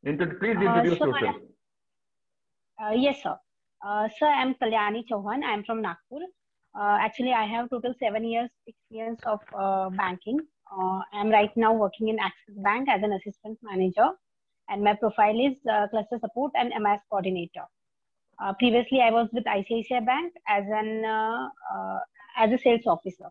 Please introduce So yourself. yes, sir. Sir, I'm Kalyani Chauhan. I'm from Nagpur. Actually, I have total 7 years experience of banking. I'm right now working in Axis Bank as an assistant manager, and my profile is cluster support and MS coordinator. Previously, I was with ICICI Bank as a sales officer.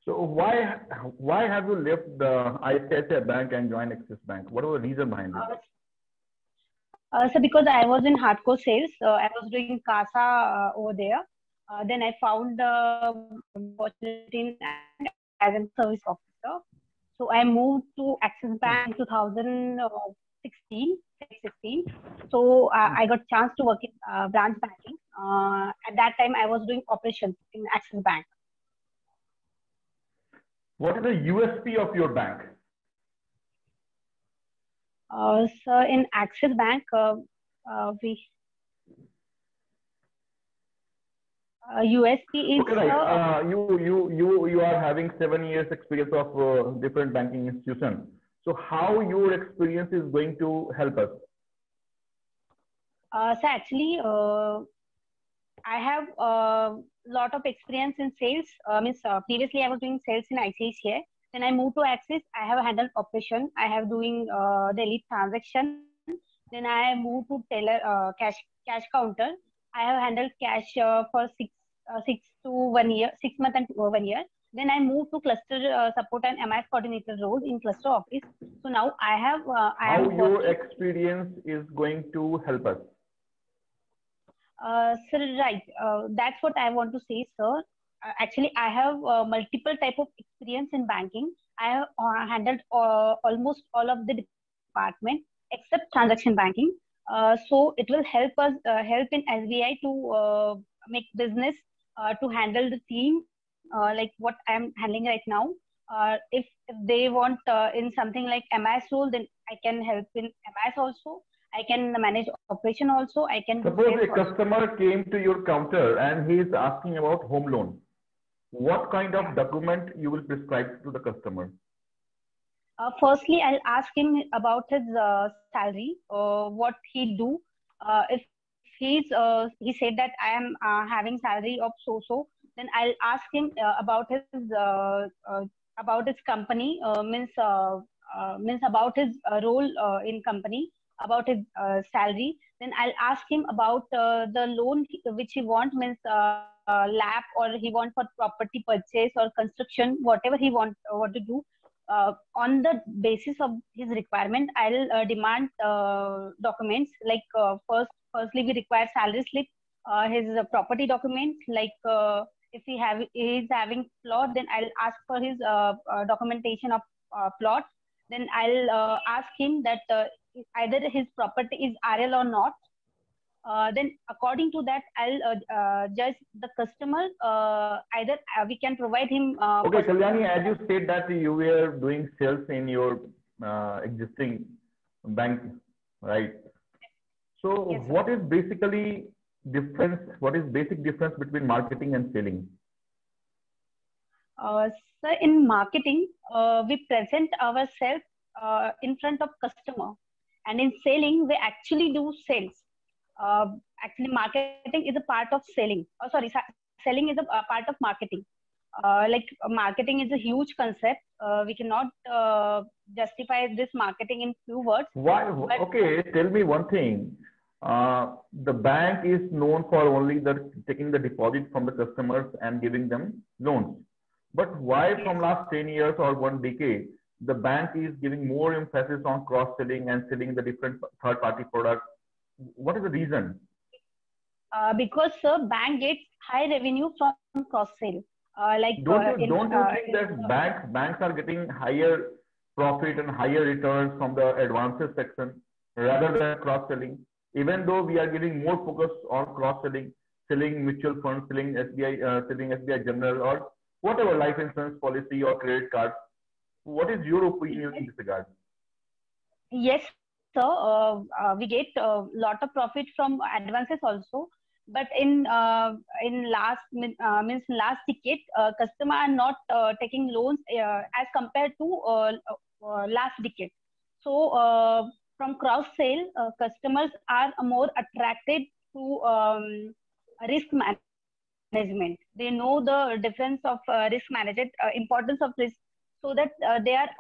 So why have you left the ICICI Bank and joined Axis Bank? What was the reason behind it? So because I was in hardcore sales, I was doing CASA over there. Then I found opportunity as a service officer. So I moved to Axis Bank in 2016. So I got chance to work in branch banking. At that time, I was doing operations in Axis Bank. What is the USP of your bank? So in Axis Bank, USP is okay, right. You are having 7 years experience of different banking institutions. So how your experience is going to help us? So actually, I have a lot of experience in sales. Previously I was doing sales in ICICI. Then I moved to Axis. I have handled operation. I have doing daily transaction. Then I moved to teller cash counter. I have handled cash for 6 months and 1 year. Then I moved to cluster support and MIS coordinator role in cluster office. So now I have. How your experience is going to help us? Sir, right. That's what I want to say, sir. Actually, I have multiple type of experience in banking. I have handled almost all of the department except transaction banking. So it will help us help in SBI to make business to handle the team like what I'm handling right now. If they want in something like MIS role, then I can help in MIS also. I can manage operation also. I can. Suppose a customer came to your counter and he is asking about home loan. What kind of document you will prescribe to the customer? Firstly, I'll ask him about his salary, what he do. If he said that I am having salary of so, then I'll ask him about his company. Means about his role in company, about his salary. Then I'll ask him about the loan which he want, means LAP, or he want for property purchase or construction, whatever he want to do. On the basis of his requirement, I'll demand documents like firstly we require salary slip, his property documents, like if he is having plot, then I'll ask for his documentation of plot. Then I'll ask him that either his property is RL or not. Then according to that, I'll judge the customer. Either we can provide him. Okay, Kalyani, as you said that you were doing sales in your existing bank, right? So yes, what is basically difference? What is basic difference between marketing and selling? So in marketing, we present ourselves in front of customer, and in selling, we actually do sales. Actually, marketing is a part of selling. Oh, sorry, selling is a part of marketing. Like marketing is a huge concept. We cannot justify this marketing in few words. Why? Okay, tell me one thing. The bank is known for only taking the deposit from the customers and giving them loans. But why from last 10 years or 1 decade, the bank is giving more emphasis on cross-selling and selling the different third-party products? What is the reason? Because bank gets high revenue from cross-sale. Don't you think that banks are getting higher profit and higher returns from the advances section rather than cross-selling? Even though we are giving more focus on cross-selling, selling mutual funds, selling SBI General, or whatever life insurance policy or credit card. What is your opinion in this regard? Yes, sir. We get a lot of profit from advances also. But in last decade, customer are not taking loans as compared to last decade. So from cross sale, customers are more attracted to risk management. They know the difference of risk management, importance of risk, so that they are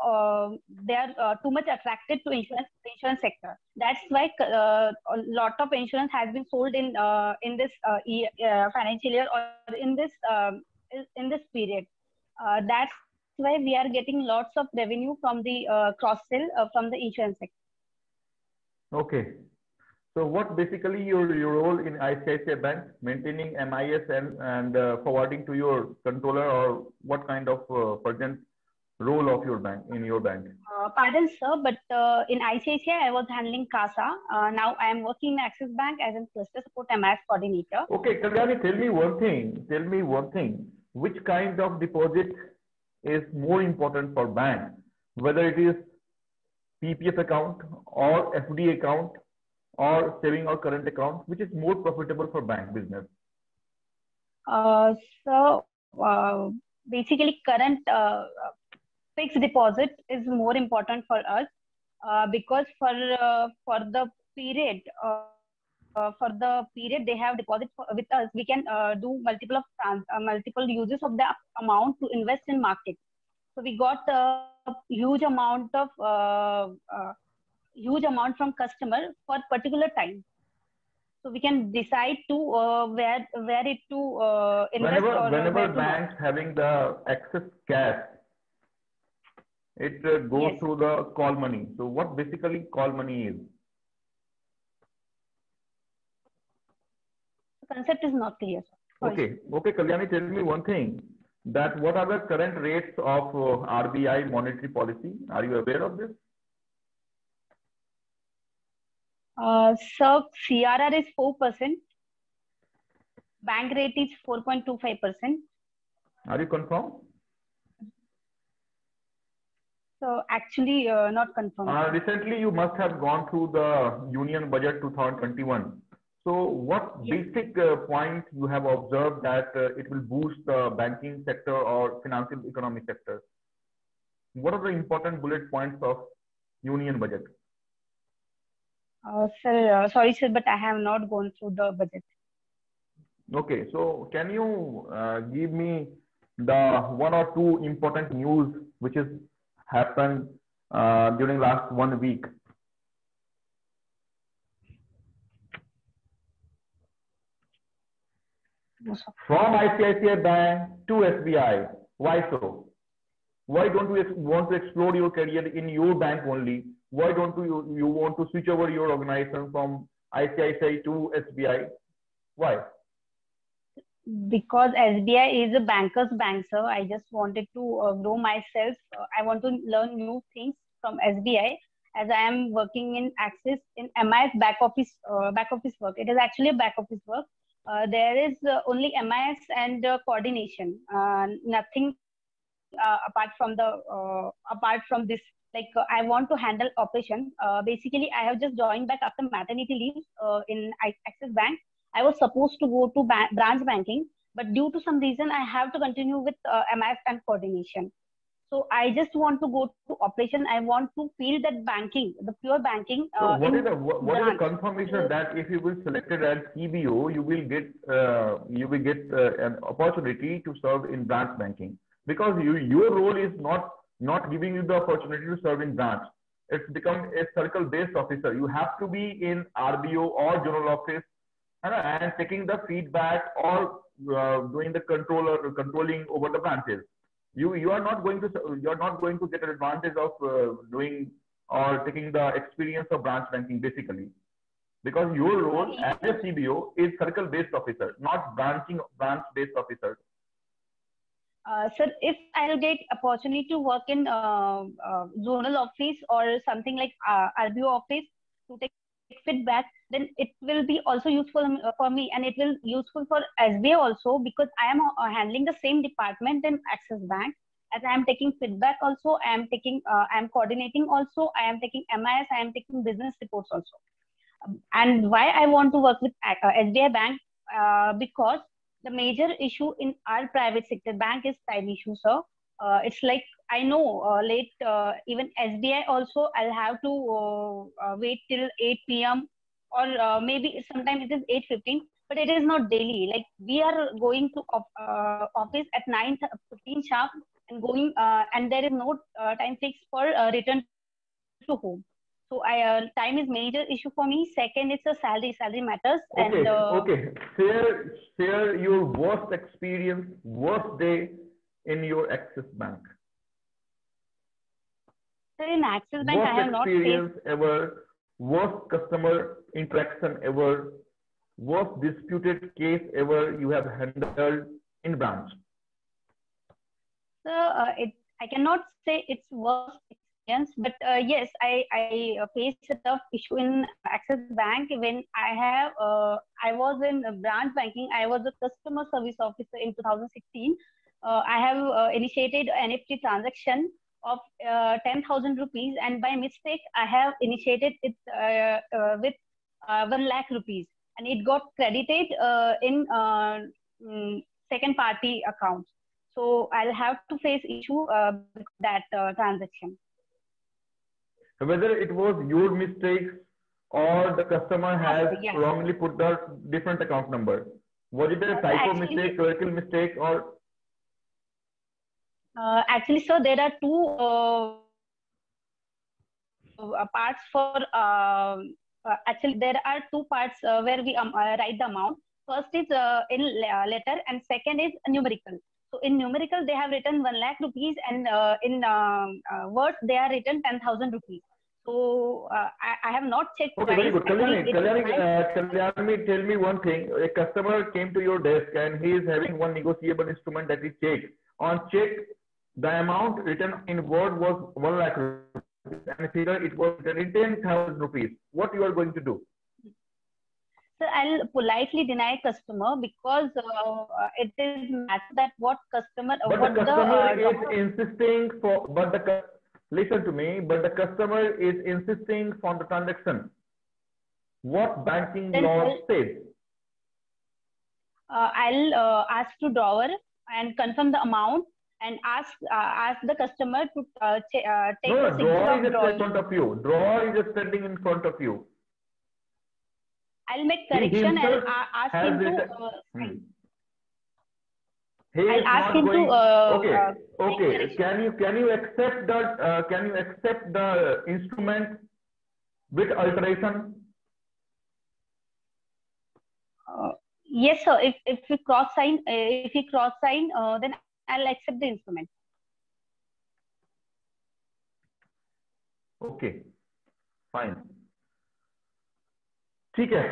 too much attracted to insurance sector. That's why a lot of insurance has been sold in this financial year, or in this period. That's why we are getting lots of revenue from the cross sell from the insurance sector. Okay. So what basically your role in ICICI Bank, maintaining MIS and forwarding to your controller, or what kind of present role of your bank in your bank? Pardon, sir, but in ICICI I was handling CASA. Now I am working in Axis Bank as a cluster support MIS coordinator. Okay, Kalyani, tell me one thing. Tell me one thing. Which kind of deposit is more important for bank? Whether it is PPF account or FD account or saving or current account, which is more profitable for bank business? So basically, current fixed deposit is more important for us because for the period they have deposit with us, we can do multiple uses of the amount to invest in market. So we got a huge amount from customer for particular time. So we can decide to where it to invest. Whenever banks having the excess cash, it goes Yes. through the call money. So what basically call money is? The concept is not clear. Sorry. Okay, Kalyani, tell me one thing. That what are the current rates of RBI monetary policy? Are you aware of this? So CRR is 4%. Bank rate is 4.25%. Are you confirmed? So actually not confirmed. Recently, you must have gone through the Union Budget 2021. So what Yes. basic point you have observed that it will boost the banking sector or financial economy sector? What are the important bullet points of Union Budget? Sir, sorry, sir, but I have not gone through the budget. Okay, so can you give me the one or two important news which has happened during last 1 week? No, sir. From ICICI Bank to SBI. Why so? Why don't you want to explore your career in your bank only? Why don't you want to switch over your organization from ICICI to SBI? Why? Because SBI is a banker's bank, sir. I just wanted to grow myself. I want to learn new things from SBI, as I am working in Axis in MIS back office work. It is actually a back office work. There is only MIS and coordination. Nothing apart from this. Like I want to handle operation. Basically, I have just joined back after maternity leave in Axis Bank. I was supposed to go to branch banking, but due to some reason, I have to continue with MIS and coordination. So I just want to go to operation. I want to feel that banking, the pure banking. So what is the confirmation that if you will selected as CBO, you will get an opportunity to serve in branch banking? Because your role is not giving you the opportunity to serve in branch. It's become a circle-based officer. You have to be in RBO or general office and taking the feedback or doing the controlling over the branches. You are not going to get an advantage of doing or taking the experience of branch banking basically, because your role as a CBO is circle-based officer, not branch-based officer. Sir, if I'll get opportunity to work in zonal office or something like RBO office to take feedback, then it will be also useful for me, and it will useful for SBI also, because I am handling the same department in Axis Bank. As I am taking feedback also, I am coordinating also, I am taking MIS, I am taking business reports also. And why I want to work with SBI Bank? Because the major issue in our private sector bank is time issue, sir. It's like I know late even SBI also I'll have to wait till 8 p.m. or maybe sometimes it is 8:15, but it is not daily. Like we are going to office at 9:15 sharp and going and there is no time fixed for return to home. So time is major issue for me. Second, it's a salary. Salary matters. Okay, And okay. Share your worst experience, worst day in your Axis Bank. sir, in Axis Bank, I have not Worst faced. experience ever, worst customer interaction ever, worst disputed case ever you have handled in branch. So I cannot say it's worst experience, but yes, I faced a tough issue in Axis Bank when I was in branch banking. I was a customer service officer in 2016. I have initiated an NFT transaction of 10,000 rupees, and by mistake I have initiated it with 1 lakh rupees, and it got credited in second party account. So I'll have to face issue with that transaction. Whether it was your mistake or the customer has Yes. wrongly put the different account number. Was it a typo mistake, clerical mistake, or? Actually, sir, there are two parts for. Actually, there are two parts where we write the amount. First is in letter, and second is numerical. So in numerical, they have written 1 lakh rupees, and in words, they are written 10,000 rupees. So I have not checked. Okay, very good. Kalyani, tell me one thing. A customer came to your desk and he is having one negotiable instrument, that is check. On check, the amount written in word was 1 lakh rupees, and figure it was written in 10,000 rupees. What you are going to do? So I'll politely deny customer because it is matter that what customer. But what the customer is insisting for. Listen to me. But the customer is insisting on the transaction. What banking law says? I'll ask to drawer and confirm the amount and ask the customer to take no, a drawer is just in front of you. Drawer is just standing in front of you. I'll make correction and ask him to. I'll ask him to. Okay. Can you accept that? Can you accept the instrument with alteration? Yes, sir. If we cross sign, then I'll accept the instrument. Okay, fine. ठीक है,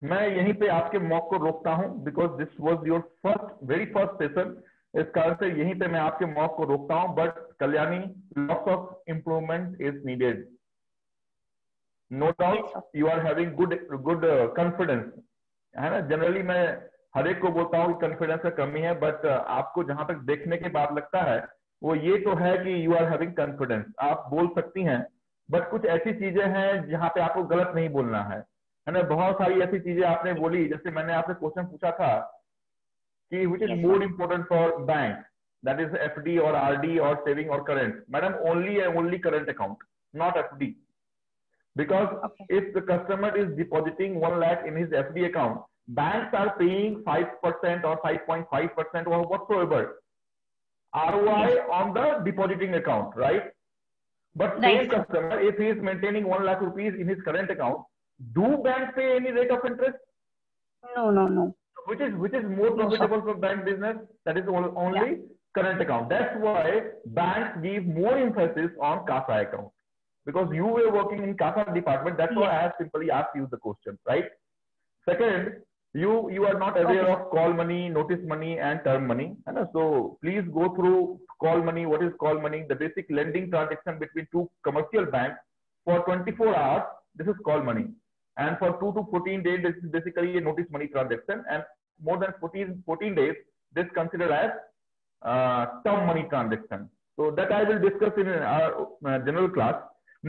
मैं यहीं पे आपके mock को रोकता हूं because this was your very first session. इस कारण से यहीं पे मैं आपके मॉक को रोकता हूं. But Kalyani, lots of improvement is needed. No doubt you are having good confidence, है ना. जनरली मैं हर एक को बोलता हूँ कॉन्फिडेंस का कमी है, बट आपको जहां तक देखने के बाद लगता है वो ये तो है कि यू आर हैविंग कॉन्फिडेंस. आप बोल सकती हैं, बट कुछ ऐसी चीजें हैं जहां पे आपको गलत नहीं बोलना है ना. बहुत सारी ऐसी चीजें आपने बोली, जैसे मैंने आपसे क्वेश्चन पूछा था कि which is more important for bank, that is FD और आरडी और सेविंग और current. Madam, only current account, not FD. Because if the customer is depositing 1 lakh in his FD account, banks are paying 5% or 5.5% or whatsoever ROI on the depositing account, right? But same customer, if he is maintaining 1 lakh rupees in his current account, do banks pay any rate of interest? No. Which is more profitable for bank business? That is only current account. That's why banks give more emphasis on CASA account. Because you were working in CASA department, that's why I have simply asked you the question, right? Second, you are not aware of call money, notice money, and term money. So please go through call money. What is call money? The basic lending transaction between two commercial banks for 24 hours. This is call money. And for 2 to 14 days, this is basically a notice money transaction. And more than 14 days, this is considered as term money transaction. So that I will discuss in our general class.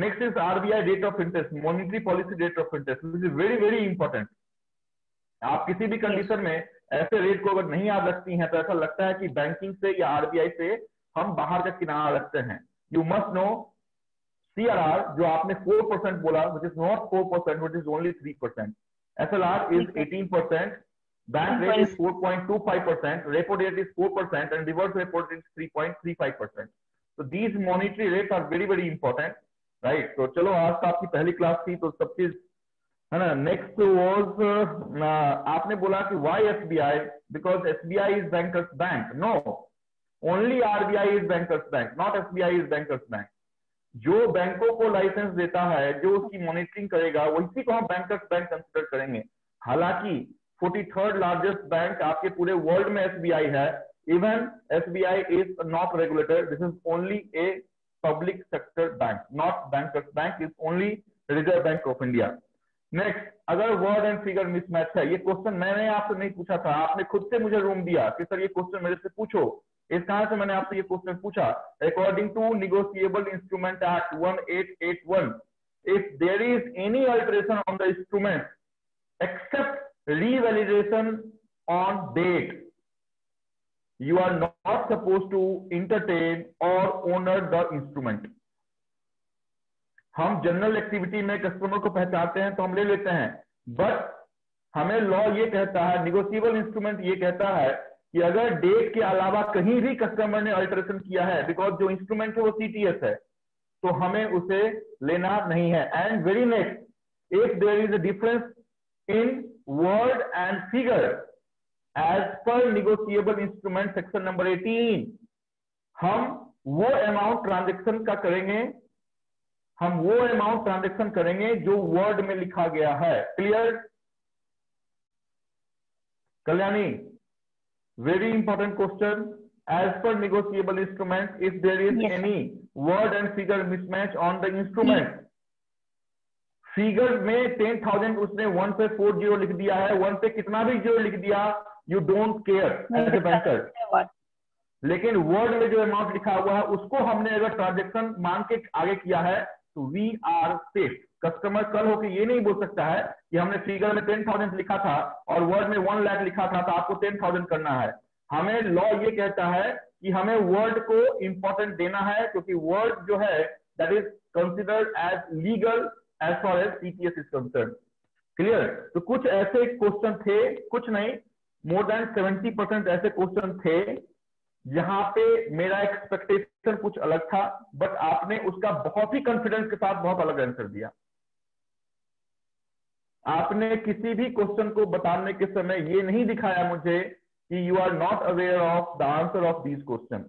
Next is RBI rate of interest, monetary policy rate of interest, which is very very important. आप किसी भी condition में ऐसे rate को अगर नहीं याद रखती हैं तो ऐसा लगता है कि बैंकिंग से या आरबीआई से हम बाहर का किनारा रखते हैं। यू मस्ट नो CRR जो आपने 4% बोला, which is not 4%, which is only 3%. SLR is 18%. Bank rate is 4.25%. Repo rate is 4%, and reverse repo rate is 3.35%. So these monetary rates are very very important, right? तो चलो आज तो आपकी पहली class थी तो सब चीज है ना। नेक्स्ट वाज आपने बोला कि why SBI? Because SBI is bankers bank. No, only RBI is bankers bank, not SBI is bankers bank. जो बैंकों को लाइसेंस देता है, जो उसकी मॉनिटरिंग करेगा, वही को हम बैंकर्स बैंक कंसिडर करेंगे। हालांकि 43rd लार्जेस्ट बैंक आपके पूरे वर्ल्ड में SBI है। Even SBI is not regulated, this is only a public sector bank, not bankers bank, is only reserve bank of India. Next, अगर वर्ड एंड फिगर मिसमैच है, ये question मैंने आपसे नहीं पूछा था, आपने खुद से मुझे रूम दिया कि सर ये क्वेश्चन मेरे से पूछो। इस कारण से मैंने आपसे ये क्वेश्चन पूछा। According to Negotiable Instrument Act 1881, if there is any alteration on the instrument except revalidation on date, you are not suppose to entertain or honour the instrument. हम जनरल एक्टिविटी में कस्टमर को पहचानते हैं तो हम ले लेते हैं, बट हमें लॉ ये कहता है, नेगोशिएबल इंस्ट्रूमेंट ये कहता है कि अगर डेट के अलावा कहीं भी कस्टमर ने अल्टरेशन किया है, बिकॉज जो इंस्ट्रूमेंट है वो CTS है, तो हमें उसे लेना नहीं है। And very next, if there is a difference in word and figure as per negotiable instrument section number 18, हम वो अमाउंट ट्रांजेक्शन का करेंगे, हम वो अमाउंट ट्रांजेक्शन करेंगे जो वर्ड में लिखा गया है। Clear Kalyani? Very important question. As per negotiable instrument, if there is any word and figure mismatch on the instrument, figure में 10,000 उसने 1 पे 40 लिख दिया है, 1 पे कितना भी 0 लिख दिया, you don't care as a banker. लेकिन वर्ड में जो अमाउंट लिखा हुआ है उसको हमने अगर ट्रांजेक्शन मान के आगे किया है तो वी आर सेफ। कस्टमर कल होकर ये नहीं बोल सकता है कि हमने फिगर में 10,000 लिखा था और वर्ड में 1 लाख लिखा था तो आपको 10,000 करना है। हमें लॉ ये कहता है कि हमें वर्ड को इंपॉर्टेंट देना है, क्योंकि वर्ड जो है that is considered as legal as far as CTS is concern. Clear? तो कुछ ऐसे क्वेश्चन थे, कुछ नहीं, मोर देन 70% ऐसे क्वेश्चन थे जहां पे मेरा एक्सपेक्टेशन कुछ अलग था, बट आपने उसका बहुत ही कॉन्फिडेंस के साथ बहुत अलग आंसर दिया। आपने किसी भी क्वेश्चन को बताने के समय ये नहीं दिखाया मुझे कि you are not aware of the answer of these question.